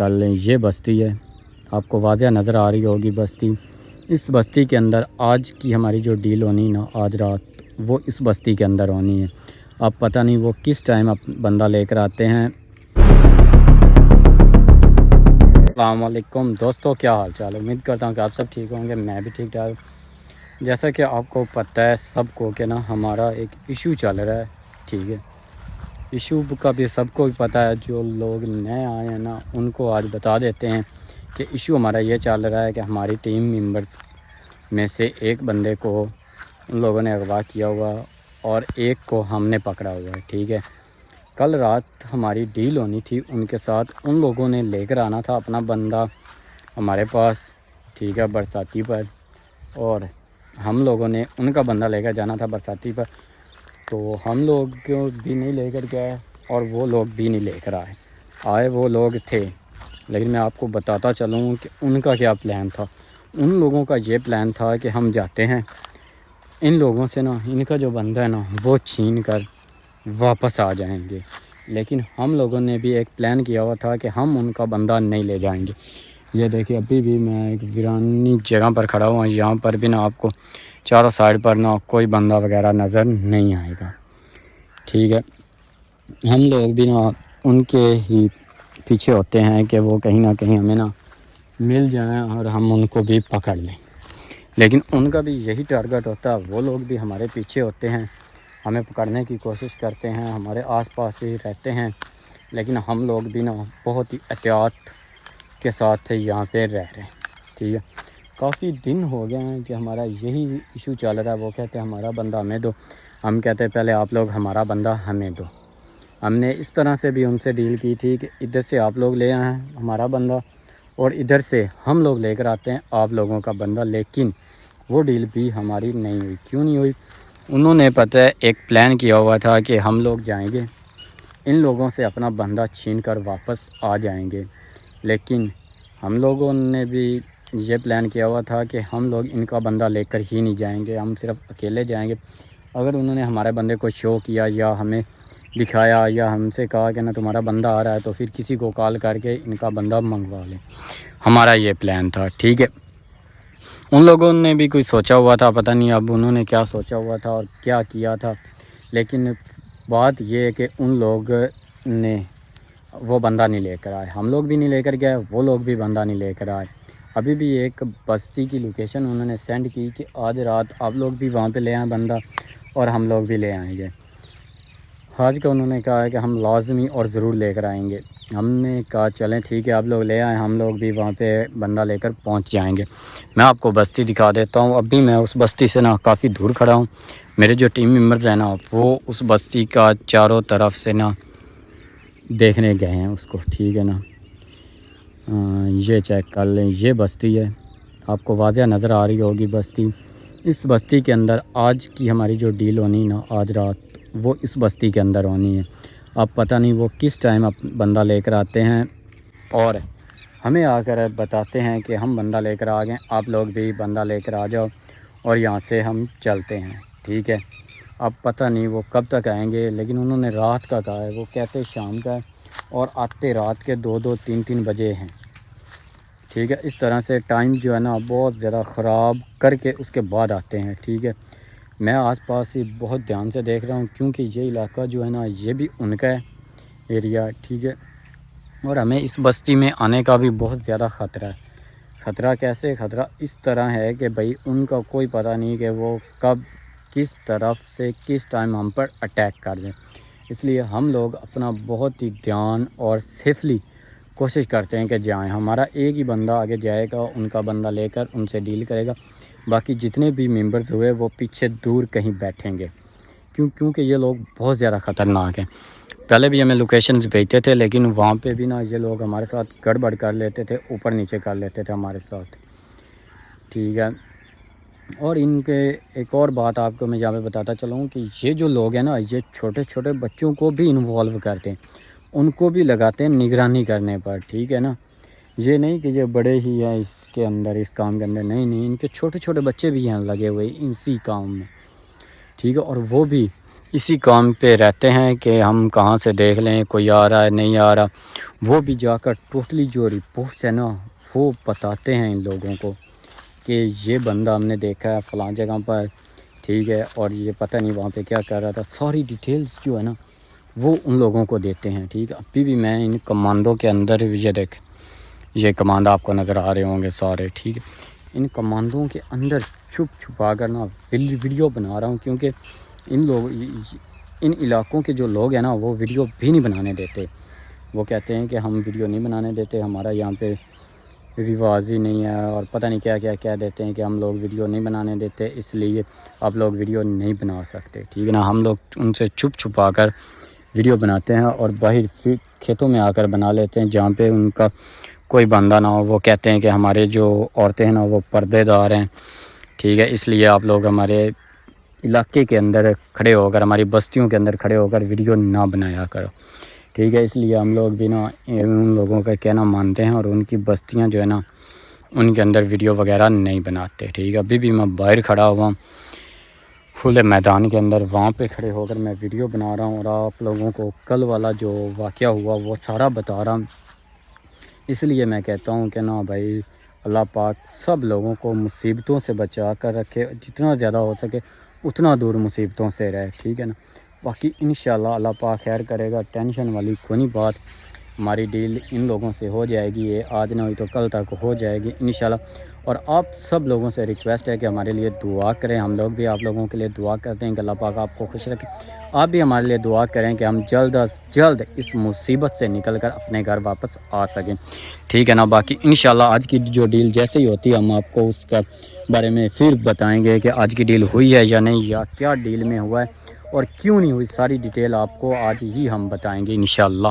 کر لیں یہ بستی ہے، آپ کو واضح نظر آ رہی ہوگی بستی۔ اس بستی کے اندر آج کی ہماری جو ڈیل ہونی نا آج رات، وہ اس بستی کے اندر ہونی ہے۔ اب پتہ نہیں وہ کس ٹائم بندہ لے کر آتے ہیں۔ السلام علیکم دوستو، کیا حال چال ہے؟ امید کرتا ہوں کہ آپ سب ٹھیک ہوں گے، میں بھی ٹھیک ٹھاک۔ جیسا کہ آپ کو پتہ ہے سب کو کہ نا ہمارا ایک ایشو چل رہا ہے، ٹھیک ہے۔ ایشو کا بھی سب کو پتہ ہے، جو لوگ نئے آئے ہیں نا ان کو آج بتا دیتے ہیں کہ ایشو ہمارا یہ چل رہا ہے کہ ہماری ٹیم ممبرز میں سے ایک بندے کو ان لوگوں نے اغوا کیا ہوا اور ایک کو ہم نے پکڑا ہوا ہے، ٹھیک ہے۔ کل رات ہماری ڈیل ہونی تھی ان کے ساتھ، ان لوگوں نے لے کر آنا تھا اپنا بندہ ہمارے پاس، ٹھیک ہے، برساتی پر، اور ہم لوگوں نے ان کا بندہ لے کر جانا تھا برساتی پر، تو ہم لوگ بھی نہیں لے کر گئے اور وہ لوگ بھی نہیں لے کر آئے وہ لوگ تھے، لیکن میں آپ کو بتاتا چلوں کہ ان کا کیا پلان تھا۔ ان لوگوں کا یہ پلان تھا کہ ہم جاتے ہیں ان لوگوں سے نا ان کا جو بندہ ہے نا وہ چھین کر واپس آ جائیں گے، لیکن ہم لوگوں نے بھی ایک پلان کیا ہوا تھا کہ ہم ان کا بندہ نہیں لے جائیں گے۔ یہ دیکھیے ابھی بھی میں ایک ویرانی جگہ پر کھڑا ہوا ہوں، یہاں پر بھی نا آپ کو چاروں سائڈ پر نا کوئی بندہ وغیرہ نظر نہیں آئے گا، ٹھیک ہے۔ ہم لوگ بھی نا ان کے ہی پیچھے ہوتے ہیں کہ وہ کہیں نہ کہیں ہمیں نا مل جائیں اور ہم ان کو بھی پکڑ لیں، لیکن ان کا بھی یہی ٹارگٹ ہوتا ہے، وہ لوگ بھی ہمارے پیچھے ہوتے ہیں، ہمیں پکڑنے کی کوشش کرتے ہیں، ہمارے آس پاس ہی رہتے ہیں، لیکن ہم لوگ بھی نا بہت ہی احتیاط کے ساتھ یہاں پہ رہ رہے ہیں، ٹھیک ہے۔ کافی دن ہو گئے ہیں کہ ہمارا یہی ایشو چل رہا ہے، وہ کہتے ہیں ہمارا بندہ ہمیں دو، ہم کہتے ہیں پہلے آپ لوگ ہمارا بندہ ہمیں دو۔ ہم نے اس طرح سے بھی ان سے ڈیل کی تھی کہ ادھر سے آپ لوگ لے آئیں ہمارا بندہ اور ادھر سے ہم لوگ لے کر آتے ہیں آپ لوگوں کا بندہ، لیکن وہ ڈیل بھی ہماری نہیں ہوئی۔ کیوں نہیں ہوئی؟ انہوں نے پتہ ہے ایک پلان کیا ہوا تھا کہ ہم لوگ جائیں گے ان لوگوں سے اپنا بندہ چھین کر واپس آ جائیں گے، لیکن ہم لوگوں نے بھی یہ پلان کیا ہوا تھا کہ ہم لوگ ان کا بندہ لے کر ہی نہیں جائیں گے، ہم صرف اکیلے جائیں گے۔ اگر انہوں نے ہمارے بندے کو شو کیا یا ہمیں دکھایا یا ہم سے کہا کہ نا تمہارا بندہ آ رہا ہے، تو پھر کسی کو کال کر کے ان کا بندہ منگوا لیں، ہمارا یہ پلان تھا، ٹھیک ہے۔ ان لوگوں نے بھی کوئی سوچا ہوا تھا، پتہ نہیں اب انہوں نے کیا سوچا ہوا تھا اور کیا کیا تھا، لیکن بات یہ ہے کہ ان لوگ نے وہ بندہ نہیں لے کر آئے، ہم لوگ بھی نہیں لے کر گئے، وہ لوگ بھی بندہ نہیں لے کر آئے۔ ابھی بھی ایک بستی کی لوکیشن انہوں نے سینڈ کی کہ آج رات آپ لوگ بھی وہاں پہ لے آئیں بندہ اور ہم لوگ بھی لے آئیں گے۔ آج کا انہوں نے کہا ہے کہ ہم لازمی اور ضرور لے کر آئیں گے۔ ہم نے کہا چلیں ٹھیک ہے آپ لوگ لے آئیں، ہم لوگ بھی وہاں پہ بندہ لے کر پہنچ جائیں گے۔ میں آپ کو بستی دکھا دیتا ہوں، ابھی میں اس بستی سے نا کافی دور کھڑا ہوں، میرے جو ٹیم ممبرز ہیں نا وہ اس بستی کا چاروں طرف سے نا دیکھنے گئے ہیں اس کو، ٹھیک ہے نا۔ یہ چیک کر لیں یہ بستی ہے، آپ کو واضح نظر آ رہی ہوگی بستی۔ اس بستی کے اندر آج کی ہماری جو ڈیل ہونی نا آج رات، وہ اس بستی کے اندر ہونی ہے۔ اب پتہ نہیں وہ کس ٹائم بندہ لے کر آتے ہیں اور ہمیں آ کر بتاتے ہیں کہ ہم بندہ لے کر آ گئے، آپ لوگ بھی بندہ لے کر آ جاؤ اور یہاں سے ہم چلتے ہیں، ٹھیک ہے۔ اب پتہ نہیں وہ کب تک آئیں گے، لیکن انہوں نے رات کا کہا ہے، وہ کہتے شام کا ہے اور آتے رات کے 2-2 3-3 بجے ہیں، ٹھیک ہے۔ اس طرح سے ٹائم جو ہے نا بہت زیادہ خراب کر کے اس کے بعد آتے ہیں، ٹھیک ہے۔ میں آس پاس ہی بہت دھیان سے دیکھ رہا ہوں کیونکہ یہ علاقہ جو ہے نا یہ بھی ان کا ہے ایریا، ٹھیک ہے، اور ہمیں اس بستی میں آنے کا بھی بہت زیادہ خطرہ ہے۔ خطرہ کیسے؟ خطرہ اس طرح ہے کہ بھائی ان کا کوئی پتہ نہیں کہ وہ کب کس طرف سے کس ٹائم ہم پر اٹیک کر دیں، اس لیے ہم لوگ اپنا بہت ہی دھیان اور سیفلی کوشش کرتے ہیں کہ جائیں۔ ہمارا ایک ہی بندہ آگے جائے گا، ان کا بندہ لے کر ان سے ڈیل کرے گا، باقی جتنے بھی ممبرز ہوئے وہ پیچھے دور کہیں بیٹھیں گے، کیونکہ یہ لوگ بہت زیادہ خطرناک ہیں۔ پہلے بھی ہمیں لوکیشنز بھیجتے تھے، لیکن وہاں پہ بھی نا یہ لوگ ہمارے ساتھ گڑبڑ کر لیتے تھے، اوپر نیچے کر لیتے تھے ہمارے ساتھ، ٹھیک ہے۔ اور ان کے ایک اور بات آپ کو میں جہاں پہ بتاتا چلوں کہ یہ جو لوگ ہیں نا یہ چھوٹے چھوٹے بچوں کو بھی انوالو کرتے ہیں، ان کو بھی لگاتے ہیں نگرانی کرنے پر، ٹھیک ہے نا۔ یہ نہیں کہ یہ بڑے ہی ہیں اس کے اندر اس کام کے اندر، نہیں، ان کے چھوٹے چھوٹے بچے بھی ہیں لگے ہوئے اسی کام میں، ٹھیک ہے۔ اور وہ بھی اسی کام پہ رہتے ہیں کہ ہم کہاں سے دیکھ لیں کوئی آ رہا ہے نہیں آ رہا، وہ بھی جا کر ٹوٹلی جو رپورٹس ہے نا وہ بتاتے ہیں ان لوگوں کو کہ یہ بندہ ہم نے دیکھا ہے فلاں جگہ پر، ٹھیک ہے، اور یہ پتہ نہیں وہاں پہ کیا کر رہا تھا، ساری ڈیٹیلز جو ہے نا وہ ان لوگوں کو دیتے ہیں، ٹھیک ہے۔ ابھی بھی میں ان کمانڈو کے اندر، یہ دیکھ یہ کمانڈو آپ کو نظر آ رہے ہوں گے سارے، ٹھیک ہے، ان کمانڈوں کے اندر چھپ چھپا کر نا ویڈیو بنا رہا ہوں، کیونکہ ان علاقوں کے جو لوگ ہیں نا وہ ویڈیو بھی نہیں بنانے دیتے، وہ کہتے ہیں کہ ہم ویڈیو نہیں بنانے دیتے، ہمارا یہاں پہ رواج ہی نہیں ہے، اور پتہ نہیں کیا کیا کہہ دیتے ہیں کہ ہم لوگ ویڈیو نہیں بنانے دیتے، اس لیے آپ لوگ ویڈیو نہیں بنا سکتے، ٹھیک ہے نا۔ ہم لوگ ان سے چھپ چھپا کر ویڈیو بناتے ہیں اور باہر کھیتوں میں آ کر بنا لیتے ہیں جہاں پہ ان کا کوئی بندہ نہ ہو۔ وہ کہتے ہیں کہ ہمارے جو عورتیں ہیں نا وہ پردے دار ہیں، ٹھیک ہے، اس لیے آپ لوگ ہمارے علاقے کے اندر کھڑے ہو کر، ہماری بستیوں کے اندر کھڑے ہو کر ویڈیو نہ بنایا کرو، ٹھیک ہے۔ اس لیے ہم لوگ بھی نا ان لوگوں کا کہنا مانتے ہیں اور ان کی بستیاں جو ہے نا ان کے اندر ویڈیو وغیرہ نہیں بناتے، ٹھیک ہے۔ ابھی بھی میں باہر کھڑا ہوا ہوں کھلے میدان کے اندر، وہاں پہ کھڑے ہو کر میں ویڈیو بنا رہا ہوں اور آپ لوگوں کو کل والا جو واقعہ ہوا وہ سارا بتا رہا ہوں۔ اس لیے میں کہتا ہوں کہ نا بھائی اللہ پاک سب لوگوں کو مصیبتوں سے بچا کر رکھے، جتنا زیادہ ہو سکے اتنا دور مصیبتوں سے رہے، ٹھیک ہے نا۔ باقی انشاءاللہ اللہ پاک خیر کرے گا، ٹینشن والی کوئی نہیں بات، ہماری ڈیل ان لوگوں سے ہو جائے گی، یہ آج نہ ہوئی تو کل تک ہو جائے گی انشاءاللہ۔ اور آپ سب لوگوں سے ریکویسٹ ہے کہ ہمارے لیے دعا کریں، ہم لوگ بھی آپ لوگوں کے لیے دعا کرتے ہیں کہ اللہ پاک آپ کو خوش رکھے، آپ بھی ہمارے لیے دعا کریں کہ ہم جلد از جلد اس مصیبت سے نکل کر اپنے گھر واپس آ سکیں، ٹھیک ہے نا۔ باقی انشاءاللہ آج کی جو ڈیل جیسے ہی ہوتی ہے ہم آپ کو اس کا بارے میں پھر بتائیں گے کہ آج کی ڈیل ہوئی ہے یا نہیں، یا کیا ڈیل میں ہوا ہے اور کیوں نہیں ہوئی، ساری ڈیٹیل آپ کو آج ہی ہم بتائیں گے انشاءاللہ۔